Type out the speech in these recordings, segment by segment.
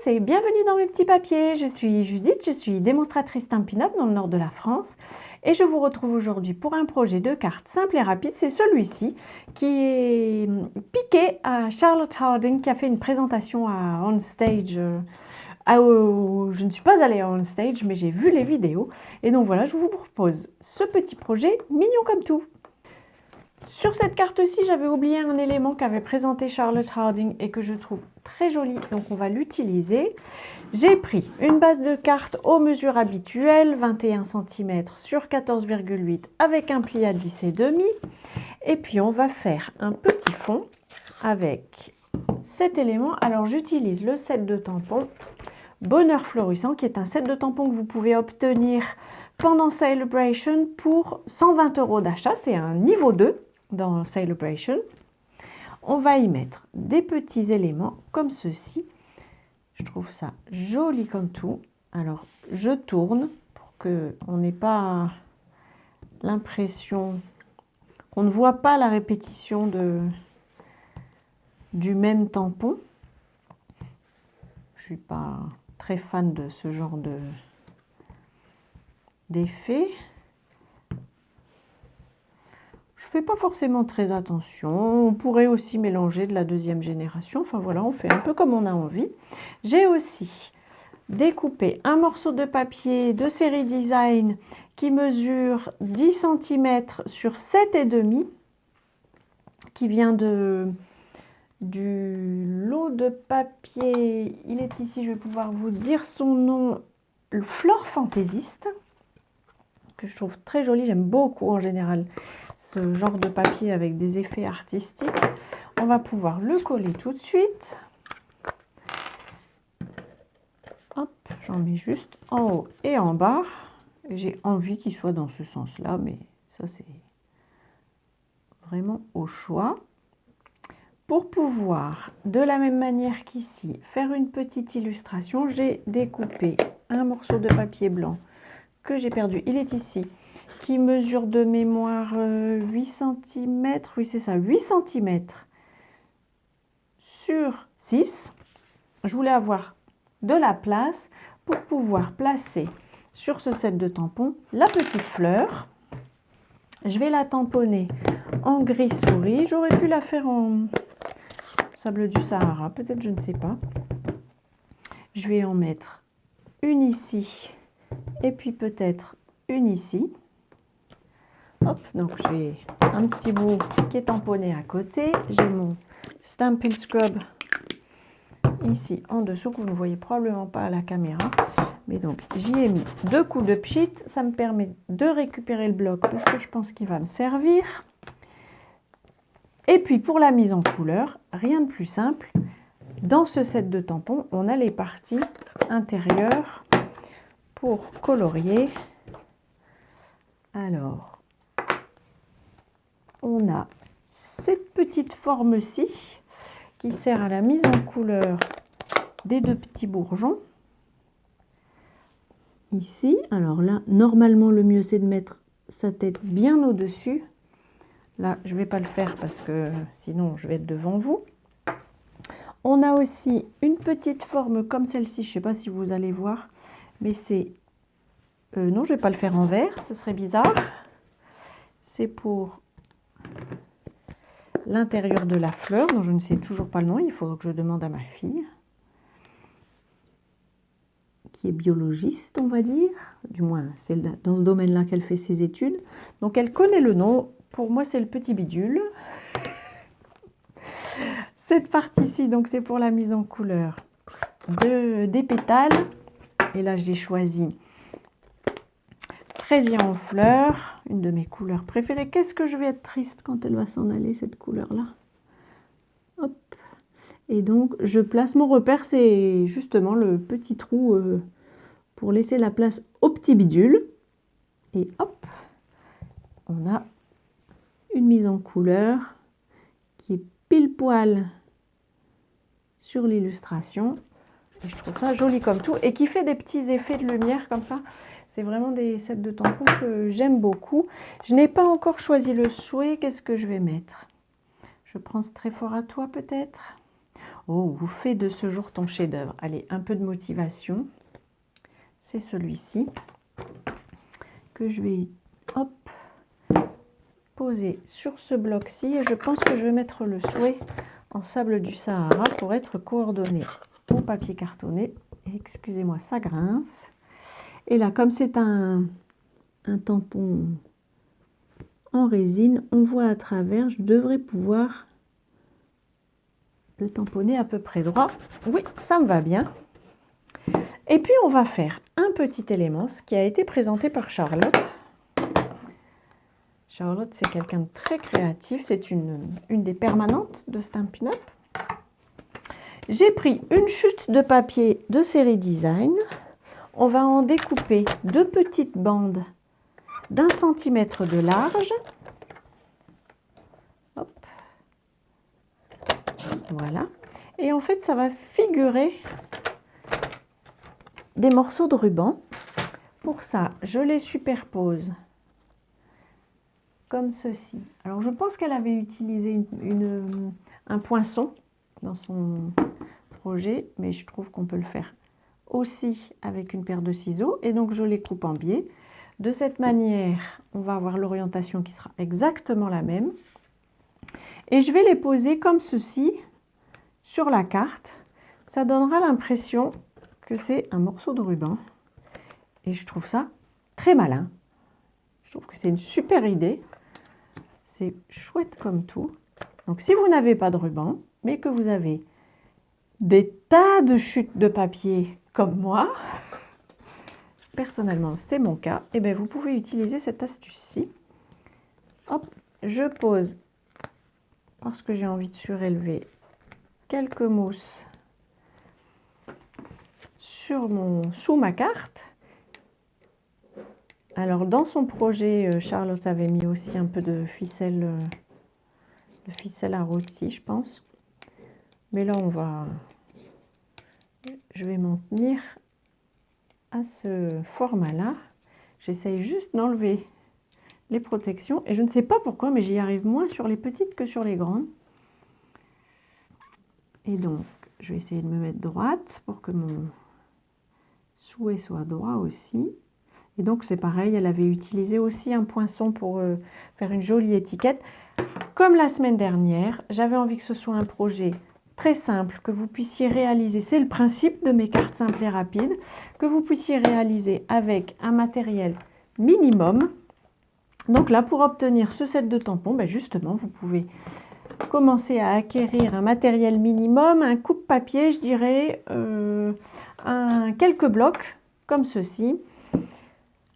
et bienvenue dans mes petits papiers. Je suis Judith, je suis démonstratrice Stampin' Up dans le nord de la France et je vous retrouve aujourd'hui pour un projet de cartes simple et rapide. C'est celui-ci qui est piqué à Charlotte Harding qui a fait une présentation à On Stage. Je ne suis pas allée à On Stage mais j'ai vu les vidéos et donc voilà, je vous propose ce petit projet mignon comme tout. Sur cette carte-ci, j'avais oublié un élément qu'avait présenté Charlotte Harding et que je trouve très joli, donc on va l'utiliser. J'ai pris une base de carte aux mesures habituelles, 21 cm sur 14,8 avec un pli à 10,5. Et puis on va faire un petit fond avec cet élément. Alors j'utilise le set de tampons Bonheur Florissant, qui est un set de tampons que vous pouvez obtenir pendant Celebration pour 120 € d'achat. C'est un niveau 2. Dans Celebration, on va y mettre des petits éléments comme ceci. Je trouve ça joli comme tout. Alors, je tourne pour qu'on n'ait pas l'impression qu'on ne voit pas la répétition du même tampon. Je ne suis pas très fan de ce genre d'effet. Je ne fais pas forcément très attention. On pourrait aussi mélanger de la deuxième génération. Enfin voilà, on fait un peu comme on a envie. J'ai aussi découpé un morceau de papier de série Design qui mesure 10 cm sur 7,5, qui vient du lot de papier. Il est ici, je vais pouvoir vous dire son nom, le Flore Fantaisiste, que je trouve très joli. J'aime beaucoup en général ce genre de papier avec des effets artistiques. On va pouvoir le coller tout de suite. Hop, j'en mets juste en haut et en bas. J'ai envie qu'il soit dans ce sens-là, mais ça c'est vraiment au choix. Pour pouvoir, de la même manière qu'ici, faire une petite illustration, j'ai découpé un morceau de papier blanc que j'ai perdu. Il est ici, qui mesure de mémoire 8 cm, oui c'est ça, 8 cm sur 6. Je voulais avoir de la place pour pouvoir placer sur ce set de tampons la petite fleur. Je vais la tamponner en gris souris. J'aurais pu la faire en sable du Sahara, peut-être, je ne sais pas. Je vais en mettre une ici et puis peut-être une ici. Hop, donc j'ai un petit bout qui est tamponné à côté. J'ai mon Stampin' Scrub ici en dessous, que vous ne voyez probablement pas à la caméra. Mais donc j'y ai mis 2 coups de pchit. Ça me permet de récupérer le bloc parce que je pense qu'il va me servir. Et puis pour la mise en couleur, rien de plus simple. Dans ce set de tampons, on a les parties intérieures pour colorier. Alors, on a cette petite forme-ci qui sert à la mise en couleur des 2 petits bourgeons. Ici, alors là, normalement, le mieux, c'est de mettre sa tête bien au-dessus. Là, je ne vais pas le faire parce que sinon, je vais être devant vous. On a aussi une petite forme comme celle-ci. Je ne sais pas si vous allez voir, mais c'est... non, je ne vais pas le faire en vert, ce serait bizarre. C'est pour l'intérieur de la fleur, dont je ne sais toujours pas le nom, il faut que je demande à ma fille, qui est biologiste, on va dire, du moins c'est dans ce domaine-là qu'elle fait ses études. Donc elle connaît le nom, pour moi c'est le petit bidule. Cette partie-ci, donc c'est pour la mise en couleur des pétales, et là j'ai choisi Fraisier en fleurs, une de mes couleurs préférées. Qu'est-ce que je vais être triste quand elle va s'en aller, cette couleur-là. Hop. Et donc, je place mon repère, c'est justement le petit trou pour laisser la place au petit bidule. Et hop, on a une mise en couleur qui est pile poil sur l'illustration. Et je trouve ça joli comme tout et qui fait des petits effets de lumière comme ça. C'est vraiment des sets de tampons que j'aime beaucoup. Je n'ai pas encore choisi le souhait. Qu'est-ce que je vais mettre? Je prends ce très fort à toi peut-être. Oh, ou fais de ce jour ton chef-d'œuvre. Allez, un peu de motivation. C'est celui-ci que je vais hop, poser sur ce bloc-ci. Et je pense que je vais mettre le souhait en sable du Sahara pour être coordonné au papier cartonné. Excusez-moi, ça grince. Et là, comme c'est un tampon en résine, on voit à travers. Je devrais pouvoir le tamponner à peu près droit. Oui, ça me va bien. Et puis, on va faire un petit élément, ce qui a été présenté par Charlotte. Charlotte, c'est quelqu'un de très créatif. C'est une des permanentes de Stampin' Up. J'ai pris une chute de papier de série Design. On va en découper 2 petites bandes d'1 centimètre de large. Hop. Voilà. Et en fait, ça va figurer des morceaux de ruban. Pour ça, je les superpose comme ceci. Alors, je pense qu'elle avait utilisé un poinçon dans son projet, mais je trouve qu'on peut le faire aussi avec une paire de ciseaux. Et donc, je les coupe en biais. De cette manière, on va avoir l'orientation qui sera exactement la même. Et je vais les poser comme ceci sur la carte. Ça donnera l'impression que c'est un morceau de ruban. Et je trouve ça très malin. Je trouve que c'est une super idée. C'est chouette comme tout. Donc, si vous n'avez pas de ruban, mais que vous avez des tas de chutes de papier comme moi, personnellement, c'est mon cas, et bien vous pouvez utiliser cette astuce-ci. Hop, je pose, parce que j'ai envie de surélever, quelques mousses sous ma carte. Alors, dans son projet, Charlotte avait mis aussi un peu de ficelle à rôti, je pense. Mais là, je vais m'en tenir à ce format-là. J'essaye juste d'enlever les protections. Et je ne sais pas pourquoi, mais j'y arrive moins sur les petites que sur les grandes. Et donc, je vais essayer de me mettre droite pour que mon souhait soit droit aussi. Et donc, c'est pareil, elle avait utilisé aussi un poinçon pour faire une jolie étiquette. Comme la semaine dernière, j'avais envie que ce soit un projet très simple, que vous puissiez réaliser. C'est le principe de mes cartes simples et rapides, que vous puissiez réaliser avec un matériel minimum. Donc là, pour obtenir ce set de tampons, ben justement, vous pouvez commencer à acquérir un matériel minimum, un coupe-papier, je dirais, quelques blocs comme ceci.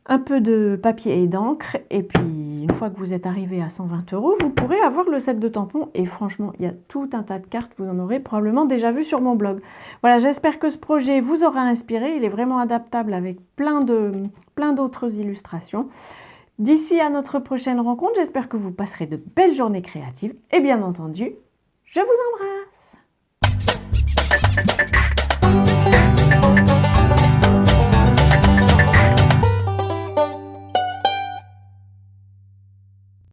Un peu de papier et d'encre, et puis une fois que vous êtes arrivé à 120 €, vous pourrez avoir le set de tampons. Et franchement, il y a tout un tas de cartes, vous en aurez probablement déjà vu sur mon blog. Voilà, j'espère que ce projet vous aura inspiré. Il est vraiment adaptable avec plein d'autres illustrations. D'ici à notre prochaine rencontre, j'espère que vous passerez de belles journées créatives. Et bien entendu, je vous embrasse!